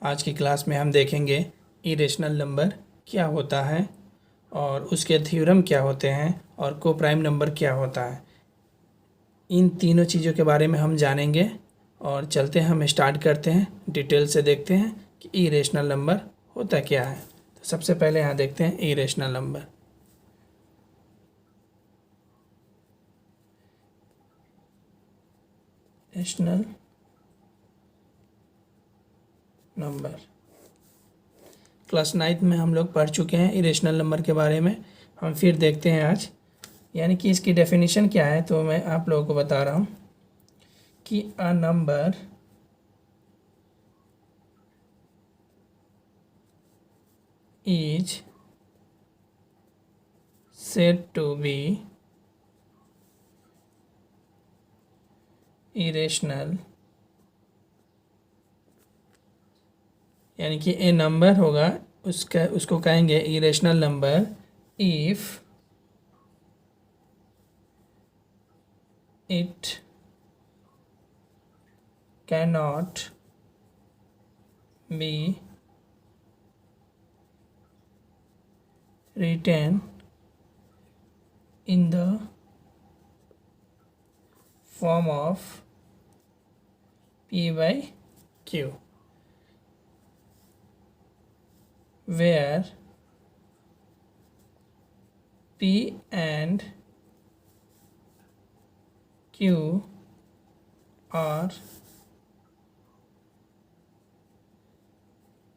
आज की क्लास में हम देखेंगे इरेशनल नंबर क्या होता है और उसके थ्योरम क्या होते हैं और कोप्राइम नंबर क्या होता है। इन तीनों चीज़ों के बारे में हम जानेंगे और चलते हैं, हम स्टार्ट करते हैं, डिटेल से देखते हैं कि इरेशनल नंबर होता क्या है। तो सबसे पहले यहाँ देखते हैं irrational number. Rational number class 9th में हम लोग पढ़ चुके हैं इरेशनल नंबर के बारे में। हम फिर देखते हैं आज, यानी कि इसकी डेफिनेशन क्या है। तो मैं आप लोगों को बता रहा हूँ कि a number is said to be irrational, यानी कि ए नंबर होगा उसको कहेंगे irrational number if it cannot B written in the form of P by Q, where P and Q are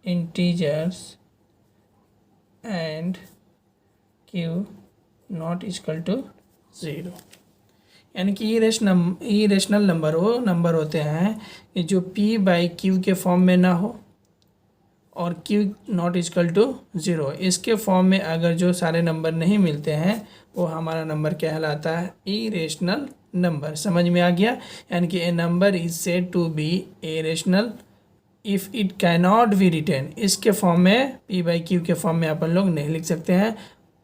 integers and Q not equal to 0। यानी कि irrational number वो number होते हैं कि जो P बाई Q के form में ना हो और Q नॉट इक्वल टू 0, इसके फॉर्म में अगर जो सारे नंबर नहीं मिलते हैं वो हमारा नंबर कहलाता है इरेशनल नंबर। समझ में आ गया? यानी कि a number is said to be irrational if it cannot be written. इसके फॉर्म में P बाई Q के फॉर्म में अपन लोग नहीं लिख सकते हैं,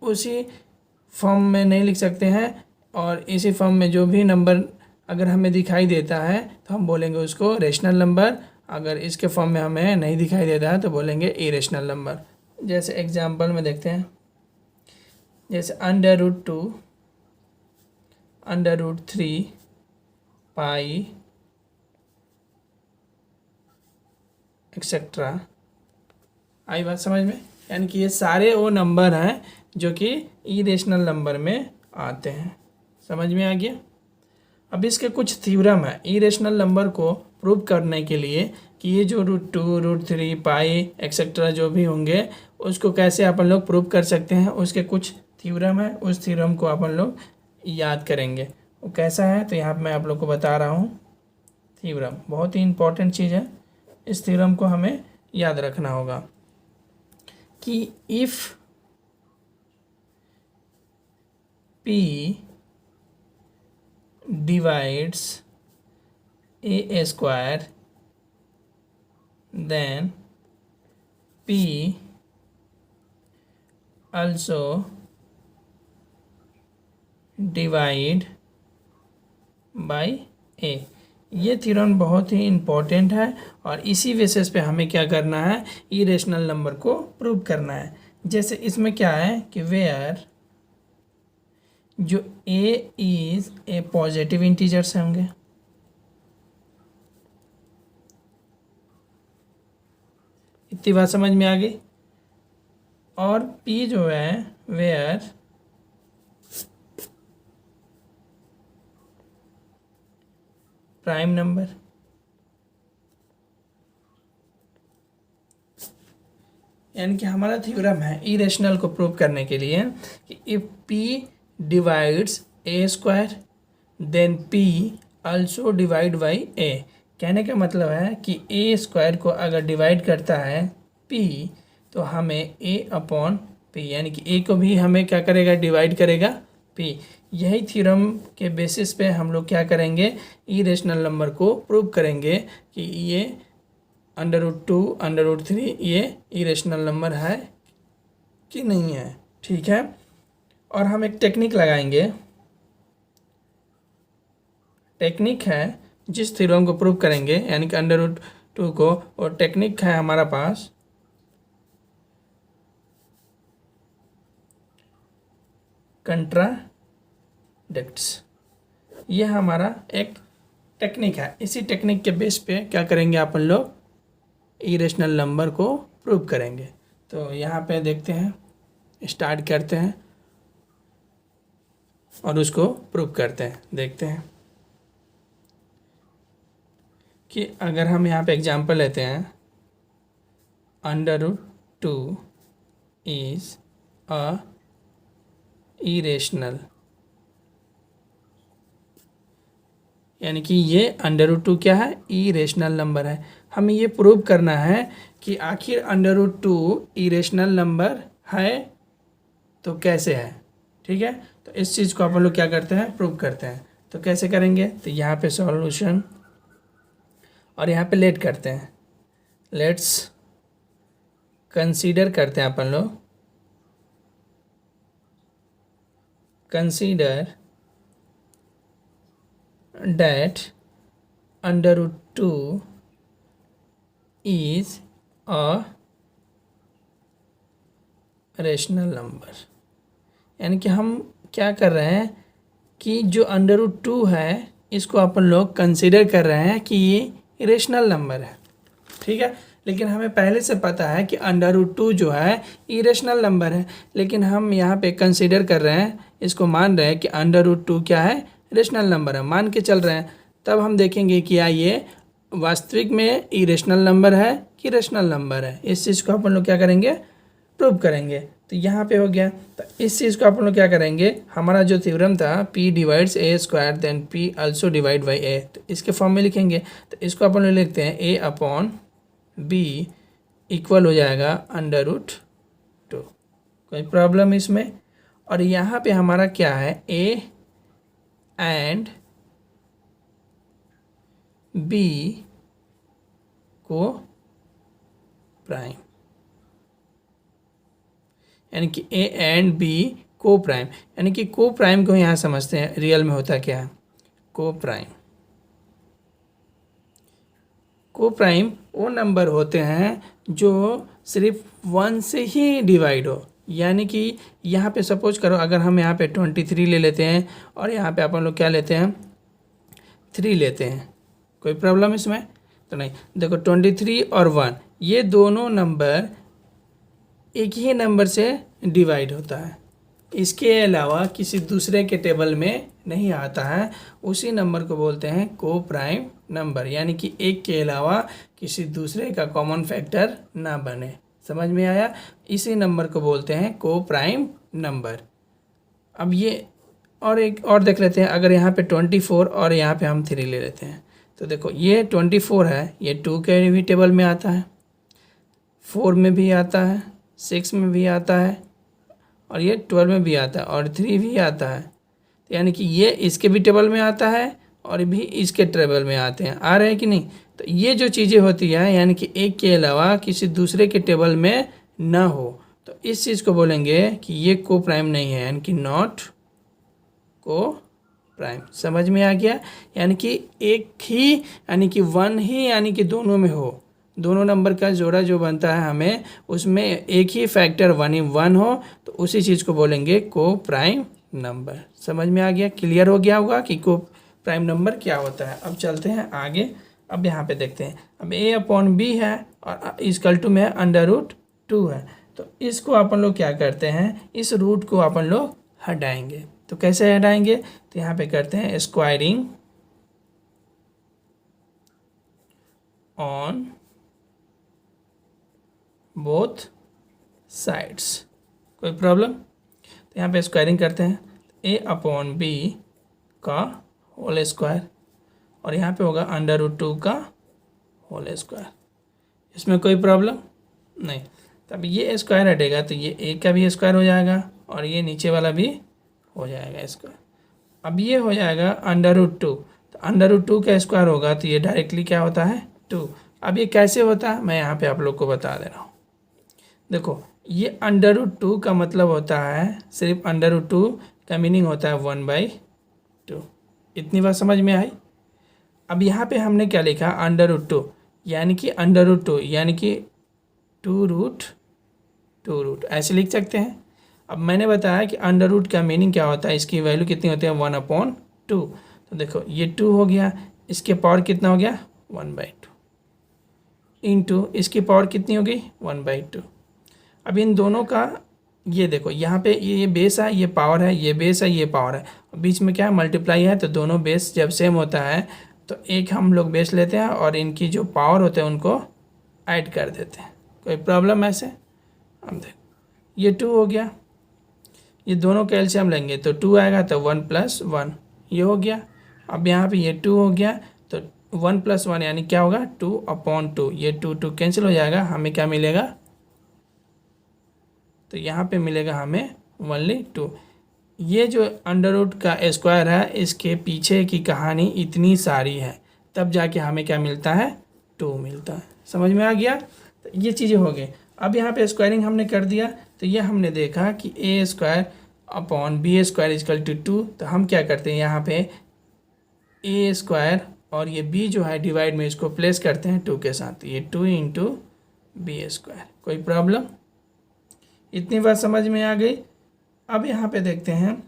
उसी फॉर्म में नहीं लिख सकते हैं, और इसी फॉर्म में जो भी नंबर अगर हमें दिखाई देता है तो हम बोलेंगे उसको रेशनल नंबर। अगर इसके फॉर्म में हमें नहीं दिखाई देता है तो बोलेंगे इरेशनल नंबर। जैसे एग्जांपल में देखते हैं, जैसे √2, √3 पाई एक्सेट्रा। आई बात समझ में? यानी कि ये सारे वो नंबर हैं जो कि इरेशनल नंबर में आते हैं। समझ में आ गया? अब इसके कुछ थ्योरम है इरेशनल नंबर को प्रूव करने के लिए कि ये जो √2, √3 पाई एक्सेट्रा जो भी होंगे उसको कैसे अपन लोग प्रूव कर सकते हैं। उसके कुछ थ्योरम है, उस थ्योरम को अपन लोग याद करेंगे। वो कैसा है तो यहाँ पर मैं आप लोग को बता रहा हूँ। थ्योरम बहुत ही इम्पोर्टेंट चीज़ है, इस थ्योरम को हमें याद रखना होगा कि if P divides a square, then P also divide by a। ये थ्योरम बहुत ही इम्पोर्टेंट है और इसी बेसिस पे हमें क्या करना है, इरेशनल नंबर को प्रूव करना है। जैसे इसमें क्या है कि वेयर जो a is a positive integers होंगे, इतनी बात समझ में आ गई। और p जो है वेयर प्राइम नंबर। यानी कि हमारा थ्योरम है इरेशनल को प्रूव करने के लिए कि if P divides a square then P also divide by a। कहने का मतलब है कि a स्क्वायर को अगर डिवाइड करता है P तो हमें a अपॉन P, यानी कि a को भी हमें क्या करेगा, डिवाइड करेगा P। यही थ्योरम के बेसिस पे हम लोग क्या करेंगे, इरेशनल नंबर को प्रूव करेंगे कि ये √2, √3 ये इरेशनल नंबर है कि नहीं है। ठीक है, और हम एक टेक्निक लगाएंगे। टेक्निक है जिस थ्योरम को प्रूव करेंगे, यानी कि टू को, और टेक्निक है हमारा पास कंट्राडिक्ट्स। ये हमारा एक टेक्निक है। इसी टेक्निक के बेस पे क्या करेंगे अपन लोग, इरेशनल नंबर को प्रूव करेंगे। तो यहाँ पे देखते हैं, स्टार्ट करते हैं और उसको प्रूव करते हैं। देखते हैं कि अगर हम यहाँ पे एग्जांपल लेते हैं, √2 इज़ अ इरेशनल, यानी कि ये √2 क्या है, इरेशनल नंबर है। हमें ये प्रूव करना है कि आखिर √2 इरेशनल नंबर है तो कैसे है। ठीक है, तो इस चीज़ को अपन लोग क्या करते हैं, प्रूव करते हैं। तो कैसे करेंगे, तो यहाँ पे सॉल्यूशन और यहाँ पे लेट करते हैं, लेट्स कंसीडर करते हैं अपन लोग, consider that √2 is a rational number. यानी कि हम क्या कर रहे हैं कि जो √2 है इसको अपन लोग कंसीडर कर रहे हैं कि ये रेशनल नंबर है। ठीक है, लेकिन हमें पहले से पता है कि √2 जो है इरेशनल नंबर है, लेकिन हम यहाँ पे कंसीडर कर रहे हैं, इसको मान रहे हैं कि √2 क्या है, रेशनल नंबर है, मान के चल रहे हैं। तब हम देखेंगे कि क्या ये वास्तविक में इरेशनल नंबर है कि रेशनल नंबर है। इस चीज़ को अपन लोग क्या करेंगे, प्रूव करेंगे। तो यहाँ पे हो गया। तो इस चीज़ को अपन लोग क्या करेंगे, हमारा जो थ्योरम था P divides A² then P also divide by A, तो इसके फॉर्म में लिखेंगे। तो इसको अपन लोग लिखते हैं A/B इक्वल हो जाएगा √2। कोई प्रॉब्लम इसमें। और यहाँ पे हमारा क्या है, A एंड B को प्राइम, यानी कि A एंड B को प्राइम, यानी कि को प्राइम को यहाँ समझते हैं रियल में होता क्या है, को प्राइम। को प्राइम वो नंबर होते हैं जो सिर्फ 1 से ही डिवाइड हो। यानी कि यहाँ पे सपोज करो, अगर हम यहाँ पे 23 ले लेते हैं और यहाँ पे अपन लोग क्या लेते हैं, 3 लेते हैं, कोई प्रॉब्लम इसमें तो नहीं। देखो 23 और 1 ये दोनों नंबर एक ही नंबर से डिवाइड होता है, इसके अलावा किसी दूसरे के टेबल में नहीं आता है। उसी नंबर को बोलते हैं को प्राइम नंबर, यानी कि एक के अलावा किसी दूसरे का कॉमन फैक्टर ना बने। समझ में आया, इसी नंबर को बोलते हैं को प्राइम नंबर। अब ये और एक और देख लेते हैं, अगर यहाँ पे 24 और यहाँ पे हम 3 ले लेते हैं, तो देखो ये 24 है, ये 2 के भी टेबल में आता है, 4 में भी आता है, 6 में भी आता है, और ये 12 में भी आता है, और 3 भी आता है। तो यानी कि ये इसके भी टेबल में आता है और भी इसके टेबल में आते हैं, आ रहे हैं कि नहीं। तो ये जो चीज़ें होती है, यानी कि एक के अलावा किसी दूसरे के टेबल में ना हो, तो इस चीज़ को बोलेंगे कि ये को प्राइम नहीं है, यानी कि नॉट को प्राइम। समझ में आ गया, यानी कि एक ही, यानी कि 1 ही, यानी कि दोनों में हो, दोनों नंबर का जोड़ा जो बनता है हमें, उसमें एक ही फैक्टर 1 हो, तो उसी चीज़ को बोलेंगे को प्राइम नंबर। समझ में आ गया, क्लियर हो गया होगा कि को प्राइम नंबर क्या होता है। अब चलते हैं आगे। अब यहाँ पे देखते हैं, अब A/B है और इक्वल टू में √2 है, तो इसको अपन लोग क्या करते हैं, इस रूट को अपन लोग हटाएंगे। तो कैसे हटाएंगे, तो यहाँ पे करते हैं स्क्वायरिंग ऑन बोथ साइड्स, कोई प्रॉब्लम। तो यहाँ पे स्क्वायरिंग करते हैं, A/B का होल स्क्वायर, और यहाँ पे होगा √2 का होल स्क्वायर। इसमें कोई प्रॉब्लम नहीं। तब ये स्क्वायर हटेगा तो ये A का भी स्क्वायर हो जाएगा और ये नीचे वाला भी हो जाएगा स्क्वायर। अब ये हो जाएगा √2, तो √2 का स्क्वायर होगा तो ये डायरेक्टली क्या होता है, 2। अब ये कैसे होता है, मैं यहाँ पे आप लोग को बता दे रहा हूँ। देखो ये √2 का मतलब होता है, सिर्फ √2 का मीनिंग होता है 1/2। इतनी बात समझ में आई। अब यहाँ पे हमने क्या लिखा, √2, यानी कि √2 यानी कि 2√2 ऐसे लिख सकते हैं। अब मैंने बताया कि √, का मीनिंग क्या होता है, इसकी वैल्यू कितनी होती है 1/2। तो देखो ये 2 हो गया, इसके पावर कितना हो गया 1/2 इंटू इसकी पावर कितनी हो गई 1/2। अब इन दोनों का ये देखो यहाँ पे ये बेस है, ये पावर है, ये बेस है, ये पावर है, बीच में क्या है मल्टीप्लाई है। तो दोनों बेस जब सेम होता है तो एक हम लोग बेस लेते हैं और इनकी जो पावर होते हैं उनको ऐड कर देते हैं। कोई प्रॉब्लम ऐसे? हम देखो ये 2 हो गया, ये दोनों का एलसीएम लेंगे तो 2 आएगा, तो 1 + 1 ये हो गया। अब यहाँ पे ये 2 हो गया, तो 1 + 1 यानी क्या होगा 2/2। ये 2 कैंसिल हो जाएगा, हमें क्या मिलेगा, तो यहाँ पे मिलेगा हमें ओनली 2। ये जो √, का स्क्वायर है, इसके पीछे की कहानी इतनी सारी है, तब जाके हमें क्या मिलता है 2 मिलता है। समझ में आ गया? तो ये चीज़ें हो गई। अब यहाँ पे स्क्वायरिंग हमने कर दिया, तो ये हमने देखा कि a² / b² = 2। तो हम क्या करते हैं यहाँ पे a² और ये b जो है डिवाइड में इसको प्लेस करते हैं 2 के साथ, ये 2 × b²। कोई प्रॉब्लम? इतनी बात समझ में आ गई। अब यहाँ पे देखते हैं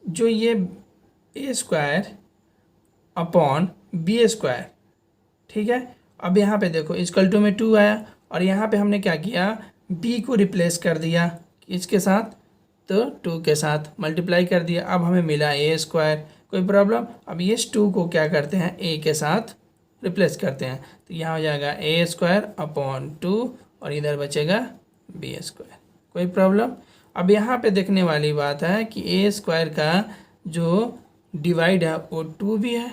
जो ये a² / b², ठीक है। अब यहाँ पे देखो = में 2 आया और यहाँ पे हमने क्या किया b को रिप्लेस कर दिया इसके साथ, तो 2 के साथ मल्टीप्लाई कर दिया। अब हमें मिला a²। कोई प्रॉब्लम? अब इस 2 को क्या करते हैं a के साथ रिप्लेस करते हैं, तो यहाँ हो जाएगा a² / 2 और इधर बचेगा b²। कोई प्रॉब्लम? अब यहाँ पे देखने वाली बात है कि a² का जो डिवाइड है वो 2 भी है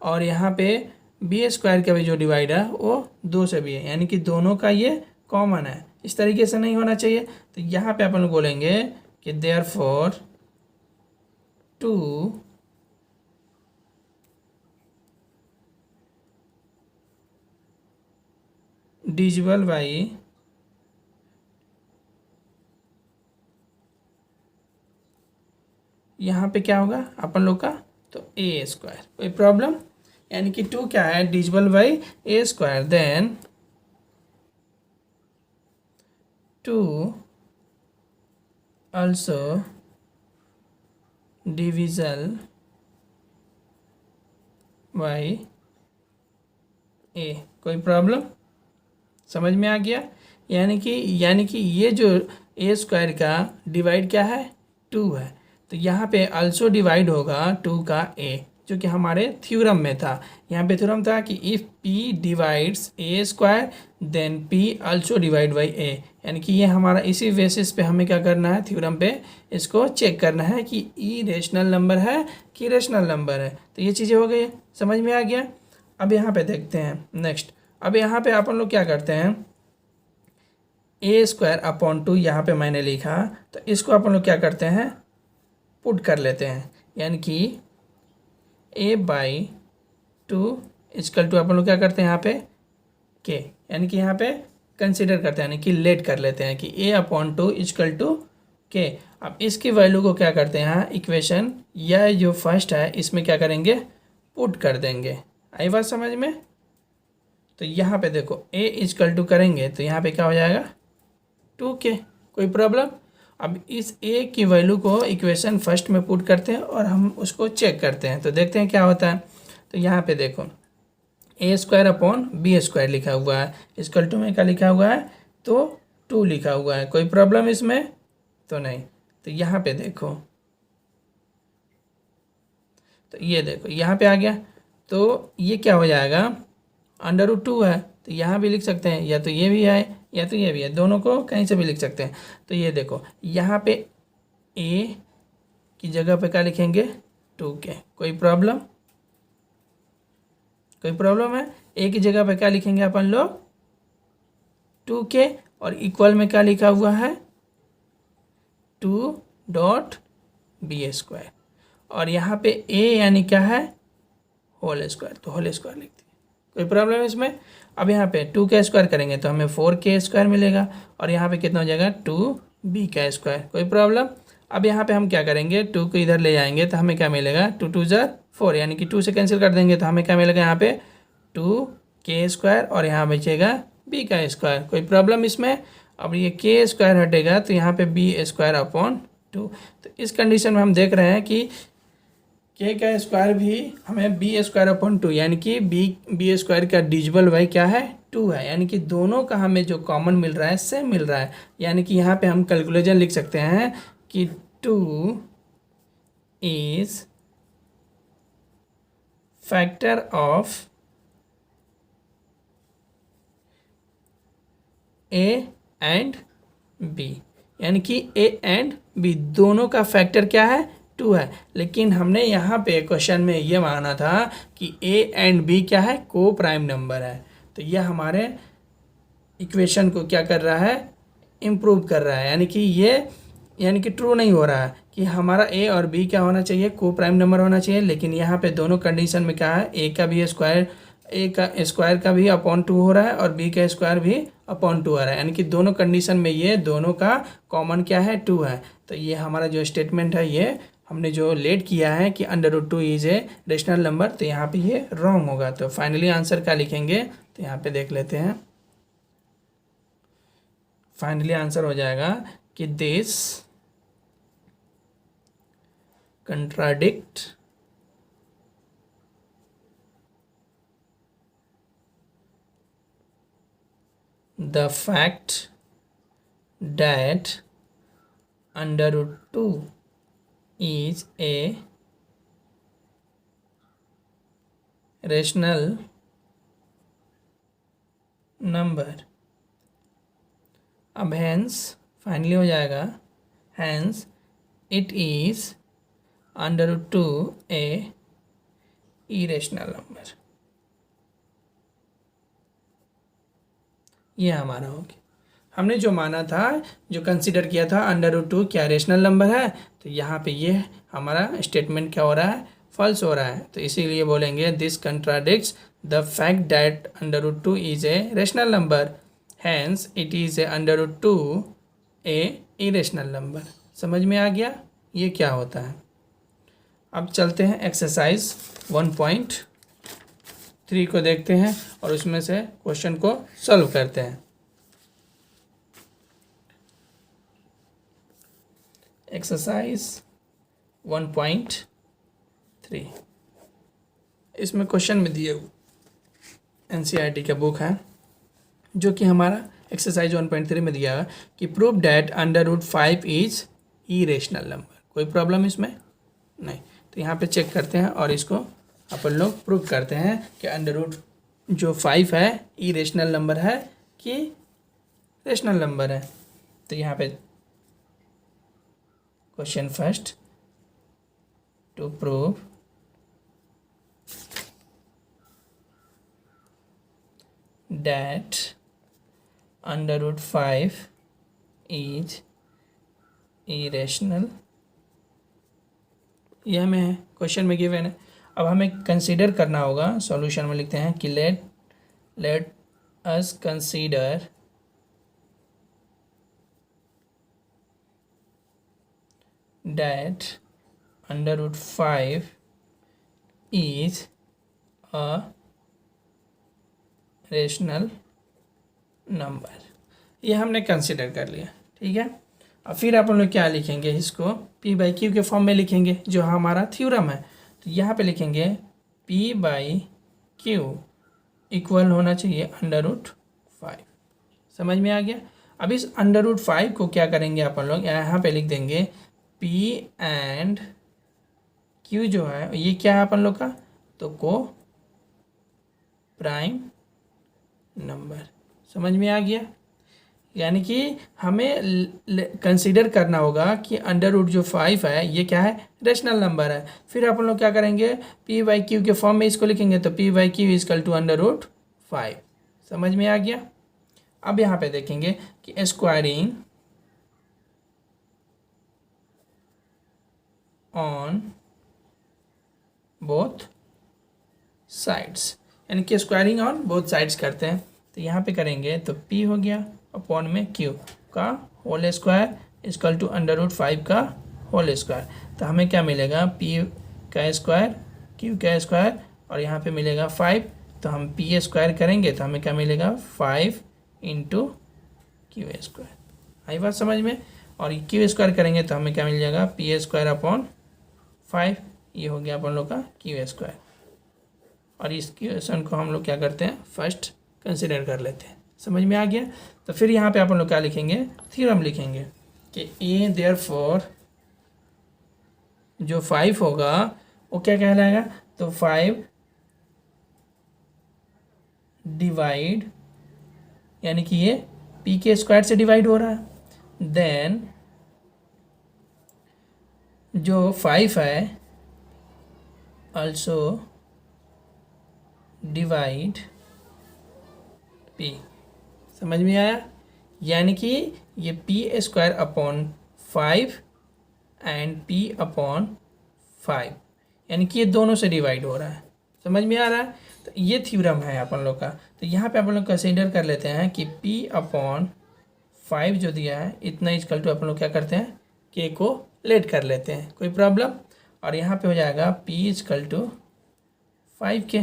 और यहाँ पे b² का भी जो डिवाइड है वो 2 से भी है, यानी कि दोनों का ये कॉमन है। इस तरीके से नहीं होना चाहिए। तो यहाँ पे अपन लोग बोलेंगे कि therefore 2 divisible by यहाँ पे क्या होगा अपन लोग का, तो a²। कोई प्रॉब्लम? यानी कि 2 क्या है divisible by a², then 2 also divisible by a। कोई प्रॉब्लम? समझ में आ गया? यानी कि ये जो a² का डिवाइड क्या है 2 है, तो यहाँ पे अल्सो डिवाइड होगा 2 का a, जो कि हमारे थ्योरम में था। यहाँ पे थ्योरम था कि if p divides a² then p also divide by a। यानी कि ये हमारा इसी बेसिस पे हमें क्या करना है थ्योरम पे इसको चेक करना है कि e रेशनल नंबर है कि रेशनल नंबर है। तो ये चीज़ें हो गई, समझ में आ गया। अब यहाँ पे देखते हैं नेक्स्ट। अब यहाँ पे अपन लोग क्या करते हैं a² / 2 यहाँ पे मैंने लिखा, तो इसको अपन लोग क्या करते हैं पुट कर लेते हैं, यानी कि a/2 = अपन लोग क्या करते हैं यहाँ पे k, यानी कि यहाँ पे कंसिडर करते हैं, यानी कि लेट कर लेते हैं कि a/2 = k। अब इसकी वैल्यू को क्या करते हैं यहाँ इक्वेशन या जो फर्स्ट है इसमें क्या करेंगे पुट कर देंगे। आई बात समझ में? तो यहाँ पे देखो a करेंगे तो यहाँ पे क्या हो जाएगा 2k। कोई प्रॉब्लम? अब इस a की वैल्यू को इक्वेशन फर्स्ट में पुट करते हैं और हम उसको चेक करते हैं, तो देखते हैं क्या होता है। तो यहाँ पे देखो a² / b² लिखा हुआ है, = में क्या लिखा हुआ है तो 2 लिखा हुआ है। कोई प्रॉब्लम इसमें तो नहीं। तो यहाँ पे देखो, तो ये देखो यहाँ पे आ गया, तो ये क्या हो जाएगा √2 है, तो यहाँ भी लिख सकते हैं, या तो ये भी है या तो ये भी है, दोनों को कहीं से भी लिख सकते हैं। तो ये देखो यहाँ पे a की जगह पे क्या लिखेंगे 2k। कोई प्रॉब्लम? कोई प्रॉब्लम है? a की जगह पे क्या लिखेंगे अपन लोग 2k और इक्वल में क्या लिखा हुआ है 2.b², और यहाँ पे a यानी क्या है होल स्क्वायर, तो होल स्क्वायर लिखते हैं। कोई प्रॉब्लम इसमें? अब यहाँ पे 2k² करेंगे तो हमें 4k² मिलेगा और यहाँ पे कितना हो जाएगा 2b²। कोई प्रॉब्लम? अब यहाँ पे हम क्या करेंगे, 2 को इधर ले जाएंगे तो हमें क्या मिलेगा, 2×2=4, यानी कि 2 से कैंसिल कर देंगे तो हमें क्या मिलेगा यहाँ पे 2k² और यहाँ बचेगा b²। कोई प्रॉब्लम इसमें। अब ये k² हटेगा तो यहाँ पे b²/2। तो इस कंडीशन में हम देख रहे हैं कि k² भी हमें b²/2 यानी कि b² का डिविजिबल बाई क्या है, 2 है, यानी कि दोनों का हमें जो कॉमन मिल रहा है सेम मिल रहा है। यानी कि यहाँ पे हम कैलकुलेशन लिख सकते हैं कि 2 is factor of a and b, यानी कि a एंड b दोनों का फैक्टर क्या है, 2 है। लेकिन हमने यहाँ पे क्वेश्चन में ये माना था कि a एंड b क्या है, को प्राइम नंबर है। तो यह हमारे इक्वेशन को क्या कर रहा है, इम्प्रूव कर रहा है, यानी कि ट्रू नहीं हो रहा है कि हमारा a और b क्या होना चाहिए, को प्राइम नंबर होना चाहिए। लेकिन यहाँ पे दोनों कंडीशन में क्या है, a का स्क्वायर का भी अपॉन 2 हो रहा है और b का स्क्वायर भी अपॉन 2 आ रहा है, यानी कि दोनों कंडीशन में ये दोनों का कॉमन क्या है, 2 है। तो ये हमारा जो स्टेटमेंट है, ये हमने जो लेट किया है कि √2 इज ए रेशनल नंबर, तो यहाँ पे ये रॉन्ग होगा। तो फाइनली आंसर क्या लिखेंगे, तो यहाँ पे देख लेते हैं। फाइनली आंसर हो जाएगा कि this contradict the fact that √2 is a rational number। अब hence फाइनली हो जाएगा, hence it is √2 a irrational number। ये हमारा हो गया। हमने जो माना था, जो कंसीडर किया था √2 क्या रेशनल नंबर है, तो यहाँ पे ये हमारा स्टेटमेंट क्या हो रहा है, फॉल्स हो रहा है। तो इसीलिए बोलेंगे this contradicts the fact that √2 is a rational number, hence it is a √2 a irrational number. समझ में आ गया ये क्या होता है। अब चलते हैं एक्सरसाइज 1.3 को देखते हैं और उसमें से क्वेश्चन को सॉल्व करते हैं। एक्सरसाइज 1.3 इसमें क्वेश्चन में दिए NCERT का बुक है, जो कि हमारा एक्सरसाइज 1.3 में दिया है कि prove that √5 is irrational number. कोई प्रॉब्लम इसमें नहीं। तो यहाँ पे चेक करते हैं और इसको अपन लोग प्रूव करते हैं कि √5 है इरेशनल नंबर है कि रेशनल नंबर है। तो यहाँ पे question first, to prove that √5 is irrational, यह हमें क्वेश्चन में गिवन है। अब हमें कंसीडर करना होगा, सॉल्यूशन में लिखते हैं कि let us consider that √5 is a rational number। ये हमने कंसिडर कर लिया, ठीक है। अब फिर अपन लोग क्या लिखेंगे, इसको P/Q के फॉर्म में लिखेंगे, जो हमारा थ्योरम है। तो यहाँ पे लिखेंगे P/Q इक्वल होना चाहिए √5। समझ में आ गया। अब इस √5 को क्या करेंगे अपन लोग, यहाँ पे लिख देंगे P एंड Q जो है ये क्या है अपन लोग का, तो को प्राइम नंबर। समझ में आ गया। यानी कि हमें कंसीडर करना होगा कि √5 है ये क्या है, रेशनल नंबर है। फिर अपन लोग क्या करेंगे, P/Q के फॉर्म में इसको लिखेंगे, तो P/Q इक्वल टू √5। समझ में आ गया। अब यहाँ पे देखेंगे कि स्क्वायरिंग ऑन बोथ साइड्स, यानी कि स्क्वायरिंग ऑन बोथ साइड्स करते हैं। तो यहाँ पे करेंगे तो P हो गया अपॉन में Q का होल स्क्वायर इक्वल टू √5 का होल स्क्वायर। तो हमें क्या मिलेगा, पी का स्क्वायर क्यू का स्क्वायर और यहाँ पे मिलेगा 5। तो हम पी स्क्वायर करेंगे तो हमें क्या मिलेगा 5 इंटू क्यू स्क्वायर। आई बात समझ में। और क्यू स्क्वायर करेंगे तो हमें क्या मिल जाएगा पी स्क्वायर अपॉन 5। ये हो गया अपन लोग का क्यू स्क्वायर। और इस क्वेश्चन को हम लोग क्या करते हैं फर्स्ट कंसिडर कर लेते हैं। समझ में आ गया। तो फिर यहाँ पे अपन लोग क्या लिखेंगे, थ्योरम लिखेंगे कि ए देयरफॉर जो 5 होगा वो क्या कहलाएगा, तो 5 डिवाइड, यानी कि ये पी के स्क्वायर से डिवाइड हो रहा है। देन जो 5 है also डिवाइड पी। समझ में आया। यानी कि ये P square upon 5 and P upon 5, यानी कि ये दोनों से डिवाइड हो रहा है। समझ में आ रहा है। तो ये थ्योरम है अपन लोग का। तो यहाँ पे अपन लोग कंसीडर कर लेते हैं कि पी अपॉन 5 जो दिया है इतना इक्वल टू अपन लोग क्या करते हैं के को लेट कर लेते हैं, कोई प्रॉब्लम। और यहाँ पे हो जाएगा पी इक्वल टू 5 के,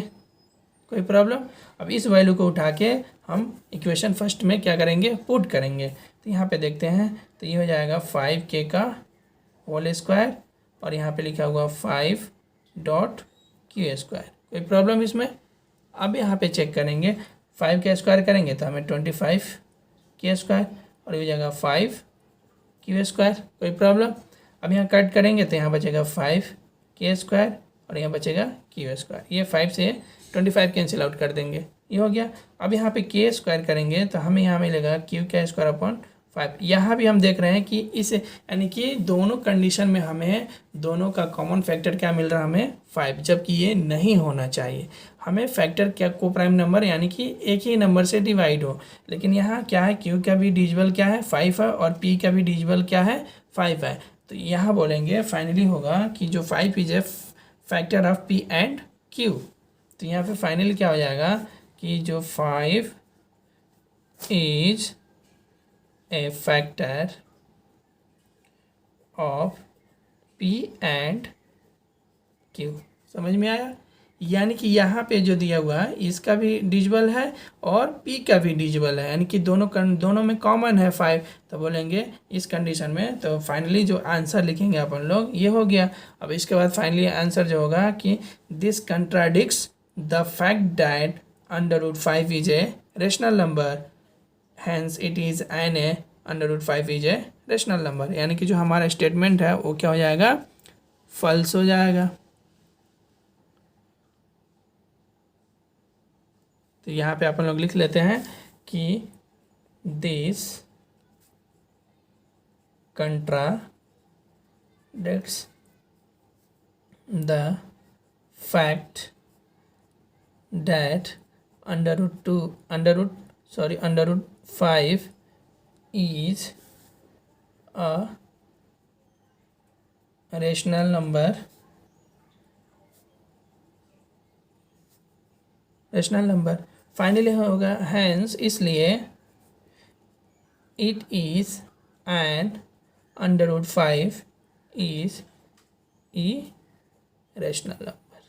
कोई प्रॉब्लम। अब इस वैल्यू को उठा के हम इक्वेशन फर्स्ट में क्या करेंगे पुट करेंगे। तो यहाँ पे देखते हैं तो ये हो जाएगा 5k का होल स्क्वायर और यहाँ पे लिखा हुआ 5 डॉट क्यू स्क्वायर, कोई प्रॉब्लम इसमें। अब यहाँ पे चेक करेंगे 5 का स्क्वायर करेंगे तो हमें 25 के स्क्वायर और ये हो जाएगा 5 क्यू स्क्वायर, कोई प्रॉब्लम। अब यहाँ कट करेंगे तो यहाँ बचेगा 5 के स्क्वायर और यहाँ बचेगा क्यू स्क्वायर। ये 5 से 25 कैंसिल आउट कर देंगे, ये हो गया। अब यहाँ पे के स्क्वायर करेंगे तो हमें यहाँ मिलेगा क्यू का स्क्वायर अपॉन 5। यहाँ भी हम देख रहे हैं कि इस यानी कि दोनों कंडीशन में हमें दोनों का कॉमन फैक्टर क्या मिल रहा है हमें 5, जबकि ये नहीं होना चाहिए। हमें फैक्टर क्या को प्राइम नंबर यानी कि एक ही नंबर से डिवाइड हो। लेकिन यहाँ क्या है क्यू का भी डिजिबल क्या है 5 है और पी का भी डिजिबल क्या है 5 है। तो यहाँ बोलेंगे फाइनली होगा कि जो 5 is A factor of P and Q. तो यहाँ पे फाइनली क्या हो जाएगा कि जो 5 is A factor of P and Q. समझ में आया। यानी कि यहाँ पे जो दिया हुआ है इसका भी डिजिबल है और पी का भी डिजिबल है, यानी कि दोनों में कॉमन है 5। तो बोलेंगे इस कंडीशन में तो फाइनली जो आंसर लिखेंगे अपन लोग ये हो गया। अब इसके बाद फाइनली आंसर जो होगा कि this contradicts the fact that √5 is a rational number, hence it is an a √5 is a rational number. यानी कि जो हमारा स्टेटमेंट है वो क्या हो जाएगा फॉल्स हो जाएगा। तो यहाँ पे अपन लोग लिख लेते हैं कि this contradicts the fact that √5 is a rational number, finally होगा हैंस इसलिए it is N √5 is E rational number.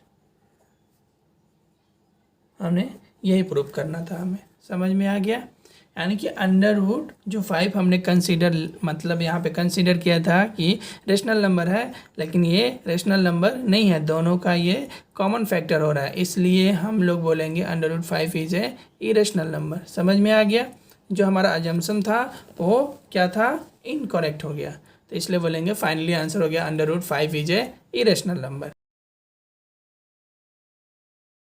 हमने यही प्रूव करना था, हमें समझ में आ गया। यानी कि √ जो 5 हमने कंसीडर मतलब यहाँ पे कंसीडर किया था कि रेशनल नंबर है, लेकिन ये रेशनल नंबर नहीं है, दोनों का ये कॉमन फैक्टर हो रहा है, इसलिए हम लोग बोलेंगे √5 इज ए इरेशनल नंबर। समझ में आ गया। जो हमारा अजम्पशन था वो क्या था इनकरेक्ट हो गया, तो इसलिए बोलेंगे फाइनली आंसर हो गया √5 इज ए इरेशनल नंबर।